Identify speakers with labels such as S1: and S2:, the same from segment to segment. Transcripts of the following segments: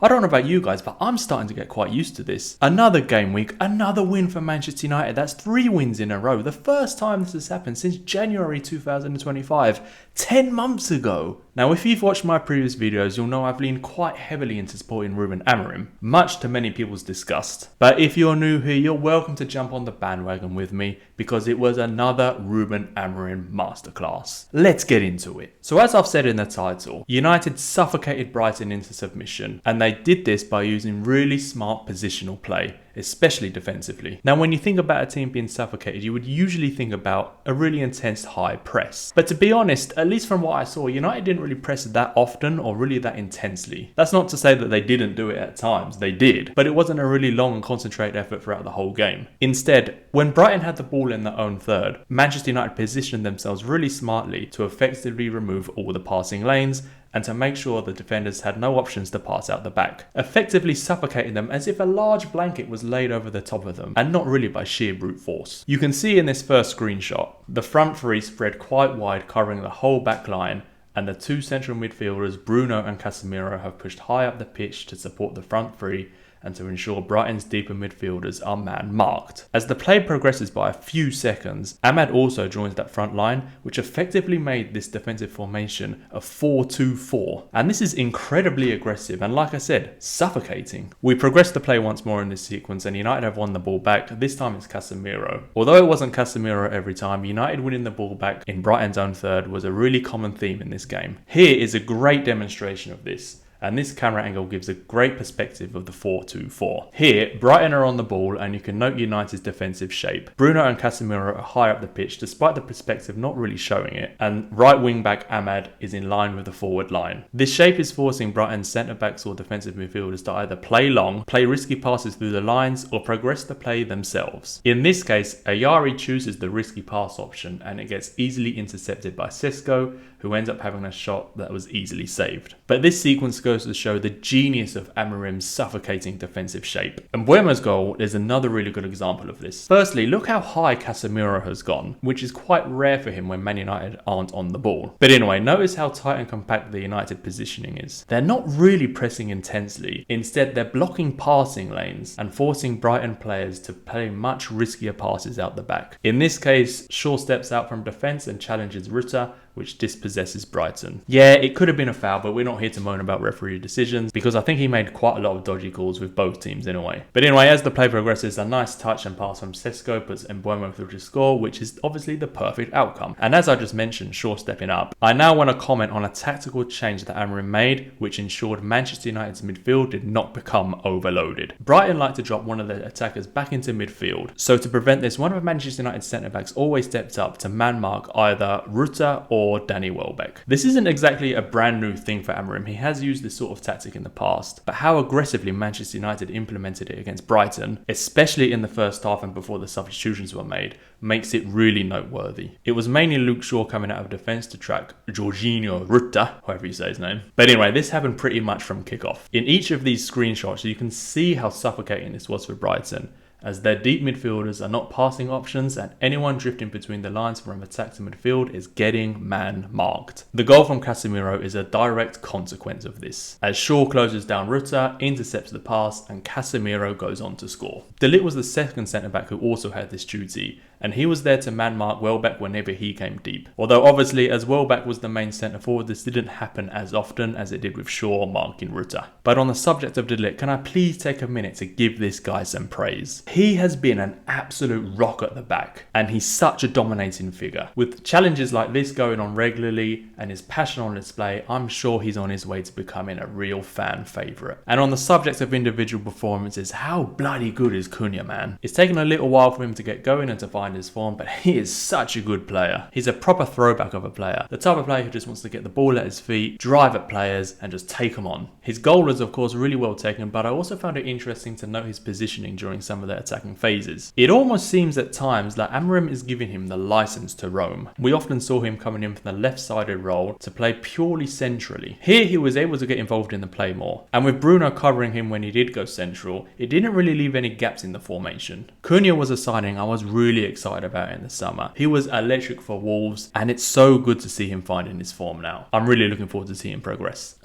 S1: I don't know about you guys, but I'm starting to get quite used to this. Another game week, another win for Manchester United. That's 3 wins in a row. The first time this has happened since January 2025, 10 months ago. Now, if you've watched my previous videos, you'll know I've leaned quite heavily into supporting Ruben Amorim, much to many people's disgust. But if you're new here, you're welcome to jump on the bandwagon with me, because it was another Ruben Amorim masterclass. Let's get into it. So as I've said in the title, United suffocated Brighton into submission, and they did this by using really smart positional play, especially defensively. Now, when you think about a team being suffocated, you would usually think about a really intense high press. But to be honest, at least from what I saw, United didn't really press that often or really that intensely. That's not to say that they didn't do it at times, they did, but it wasn't a really long and concentrated effort throughout the whole game. Instead, when Brighton had the ball in their own third, Manchester United positioned themselves really smartly to effectively remove all the passing lanes and to make sure the defenders had no options to pass out the back, effectively suffocating them as if a large blanket was laid over the top of them, and not really by sheer brute force. You can see in this first screenshot, the front three spread quite wide, covering the whole back line, and the 2 central midfielders, Bruno and Casemiro, have pushed high up the pitch to support the front three and to ensure Brighton's deeper midfielders are man-marked. As the play progresses by a few seconds, Ahmad also joins that front line, which effectively made this defensive formation a 4-2-4. And this is incredibly aggressive and, like I said, suffocating. We progress the play once more in this sequence, and United have won the ball back. This time it's Casemiro. Although it wasn't Casemiro every time, United winning the ball back in Brighton's own third was a really common theme in this game. Here is a great demonstration of this, and this camera angle gives a great perspective of the 4-2-4. Here, Brighton are on the ball, and you can note United's defensive shape. Bruno and Casemiro are high up the pitch, despite the perspective not really showing it, and right wing back Ahmad is in line with the forward line. This shape is forcing Brighton's centre backs or defensive midfielders to either play long, play risky passes through the lines, or progress the play themselves. In this case, Ayari chooses the risky pass option, and it gets easily intercepted by Sesko, who ends up having a shot that was easily saved. But this sequence goes to show the genius of Amorim's suffocating defensive shape. And Mbeumo's goal is another really good example of this. Firstly, look how high Casemiro has gone, which is quite rare for him when Man United aren't on the ball. But anyway, notice how tight and compact the United positioning is. They're not really pressing intensely. Instead, they're blocking passing lanes and forcing Brighton players to play much riskier passes out the back. In this case, Shaw steps out from defence and challenges Rutter, which dispossesses Brighton. Yeah, it could have been a foul, but we're not here to moan about referee decisions, because I think he made quite a lot of dodgy calls with both teams in a way. But anyway, as the play progresses, a nice touch and pass from Sesko puts Mbeumo through to score, which is obviously the perfect outcome. And as I just mentioned, Shaw stepping up, I now want to comment on a tactical change that Amorim made, which ensured Manchester United's midfield did not become overloaded. Brighton like to drop one of their attackers back into midfield, so to prevent this, one of Manchester United's centre-backs always stepped up to man-mark either Rutter or Danny Welbeck. This isn't exactly a brand new thing for Amorim. He has used this sort of tactic in the past, but how aggressively Manchester United implemented it against Brighton, especially in the first half and before the substitutions were made, makes it really noteworthy. It was mainly Luke Shaw coming out of defence to track Jorginho Rutter, however you say his name. But anyway, this happened pretty much from kickoff. In each of these screenshots, you can see how suffocating this was for Brighton, as their deep midfielders are not passing options, and anyone drifting between the lines from attack to midfield is getting man-marked. The goal from Casemiro is a direct consequence of this, as Shaw closes down Rutter, intercepts the pass, and Casemiro goes on to score. De Ligt was the second centre-back who also had this duty, and he was there to man-mark Welbeck whenever he came deep. Although obviously, as Welbeck was the main centre-forward, this didn't happen as often as it did with Shaw marking Rutter. But on the subject of De Ligt, can I please take a minute to give this guy some praise? He has been an absolute rock at the back, and he's such a dominating figure. With challenges like this going on regularly and his passion on display, I'm sure he's on his way to becoming a real fan favourite. And on the subject of individual performances, how bloody good is Cunha, man? It's taken a little while for him to get going and to find his form, but he is such a good player. He's a proper throwback of a player. The type of player who just wants to get the ball at his feet, drive at players, and just take them on. His goal was of course really well taken, but I also found it interesting to note his positioning during some of the attacking phases. It almost seems at times that Amorim is giving him the license to roam. We often saw him coming in from the left-sided role to play purely centrally. Here he was able to get involved in the play more, and with Bruno covering him when he did go central, it didn't really leave any gaps in the formation. Cunha was a signing I was really excited about in the summer. He was electric for Wolves, and it's so good to see him finding his form now. I'm really looking forward to seeing progress.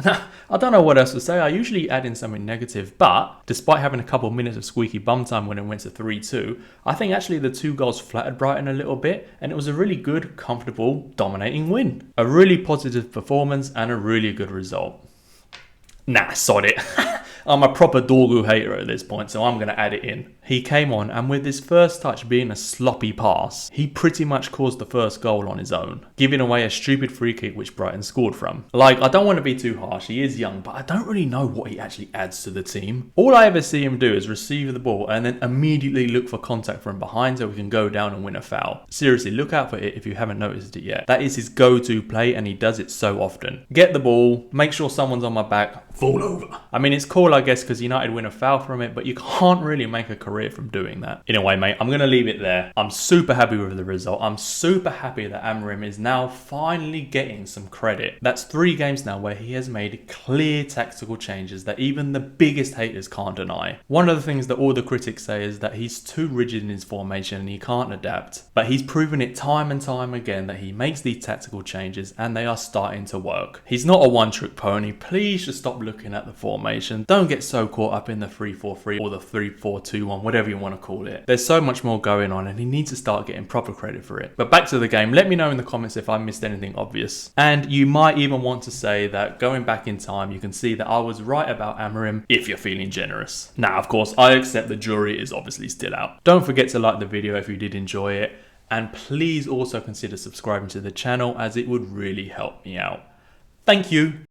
S1: I don't know what else to say. I usually add in something negative, but despite having a couple minutes of squeaky bum time when it went to 3-2, I think actually the 2 goals flattered Brighton a little bit, and it was a really good, comfortable, dominating win. A really positive performance and a really good result. Nah, sod it. I'm a proper Dorgu hater at this point, so I'm going to add it in. He came on, and with his first touch being a sloppy pass, he pretty much caused the first goal on his own, giving away a stupid free kick which Brighton scored from. Like, I don't want to be too harsh, he is young, but I don't really know what he actually adds to the team. All I ever see him do is receive the ball and then immediately look for contact from behind so we can go down and win a foul. Seriously, look out for it if you haven't noticed it yet. That is his go-to play, and he does it so often. Get the ball, make sure someone's on my back, fall over. I mean, it's cool, I guess, because United win a foul from it, but you can't really make a career from doing that. Anyway, mate, I'm going to leave it there. I'm super happy with the result. I'm super happy that Amorim is now finally getting some credit. That's 3 games now where he has made clear tactical changes that even the biggest haters can't deny. One of the things that all the critics say is that he's too rigid in his formation and he can't adapt. But he's proven it time and time again that he makes these tactical changes and they are starting to work. He's not a one-trick pony. Please just stop looking at the formation. Don't get so caught up in the 3-4-3 or the 3-4-2-1, whatever you want to call it. There's so much more going on and he needs to start getting proper credit for it. But back to the game, let me know in the comments if I missed anything obvious. And you might even want to say that going back in time, you can see that I was right about Amorim if you're feeling generous. Now, of course, I accept the jury is obviously still out. Don't forget to like the video if you did enjoy it. And please also consider subscribing to the channel as it would really help me out. Thank you.